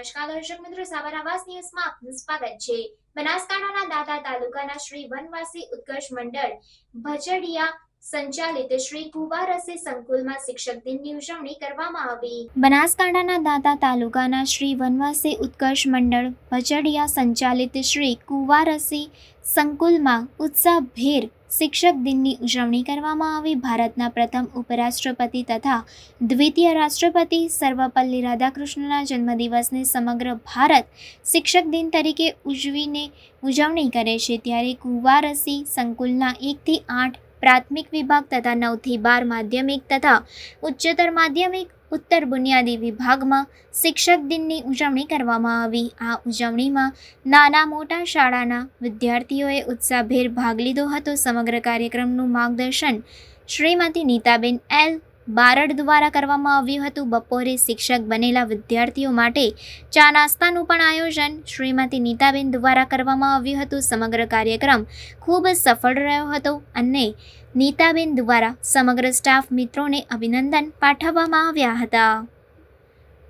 નમસ્કાર દર્શક મિત્રો, સાબર આવાસ ન્યૂઝમાં આપનું સ્વાગત છે। બનાસકાંઠાના દાતા તાલુકાના શ્રી વનવાસી ઉત્કર્ષ મંડળ ભજડિયા સંચાલિત શ્રી કુંવારસી સંકુલમાં શિક્ષક દિનની ઉજવણી કરવામાં આવી। બનાસકાંઠાના દાતા તાલુકાના શ્રી વનવાસી ઉત્કર્ષ મંડળ ભજડિયા સંચાલિત શ્રી કુંવારસી સંકુલમાં ઉત્સાહભેર શિક્ષક દિનની ઉજવણી કરવામાં આવી। ભારતના પ્રથમ ઉપરાષ્ટ્રપતિ તથા દ્વિતીય રાષ્ટ્રપતિ સર્વપલ્લી રાધાકૃષ્ણના જન્મદિવસને સમગ્ર ભારત શિક્ષક દિન તરીકે ઉજવણી કરે છે, ત્યારે કુંવારસી સંકુલના 1 થી 8 પ્રાથમિક વિભાગ તથા 9 થી 12 માધ્યમિક તથા ઉચ્ચતર માધ્યમિક ઉત્તર બુનિયાદી વિભાગમાં શિક્ષક દિનની ઉજવણી કરવામાં આવી। આ ઉજવણીમાં નાના મોટા શાળાના વિદ્યાર્થીઓએ ઉત્સાહભેર ભાગ લીધો હતો। સમગ્ર કાર્યક્રમનું માર્ગદર્શન શ્રીમતી નીતાબેન એલ બારડ દ્વારા કરવામાં આવ્યું હતું। બપોરે શિક્ષક બનેલા વિદ્યાર્થીઓ માટે ચા નાસ્તાનું પણ આયોજન શ્રીમતી નીતાબેન દ્વારા કરવામાં આવ્યું હતું। સમગ્ર કાર્યક્રમ ખૂબ સફળ રહ્યો હતો અને નીતાબેન દ્વારા સમગ્ર સ્ટાફ મિત્રોને અભિનંદન પાઠવવામાં આવ્યા હતા।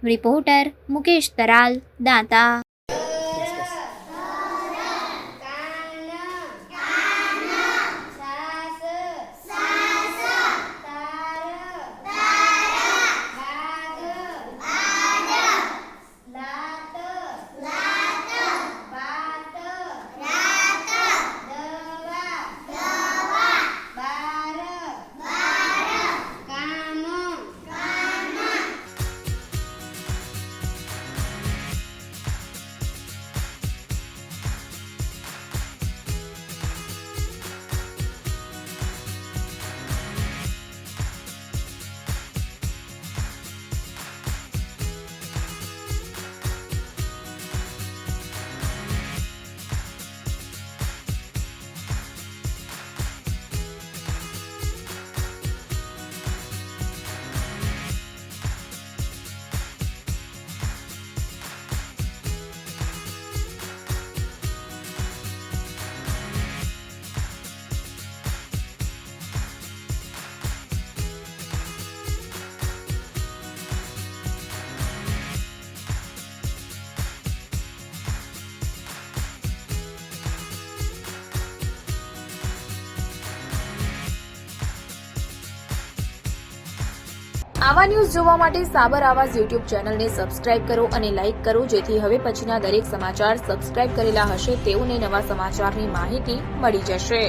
રિપોર્ટર મુકેશ તરાલ, દાંતા। આવા ન્યૂઝ જોવા માટે સાબર આવાઝ યુટ્યુબ ચેનલને સબસ્ક્રાઇબ કરો અને લાઇક કરો, જેથી હવે પછીના દરેક સમાચાર સબસ્ક્રાઇબ કરેલા હશે તેઓને નવા સમાચારની માહિતી મળી જશે।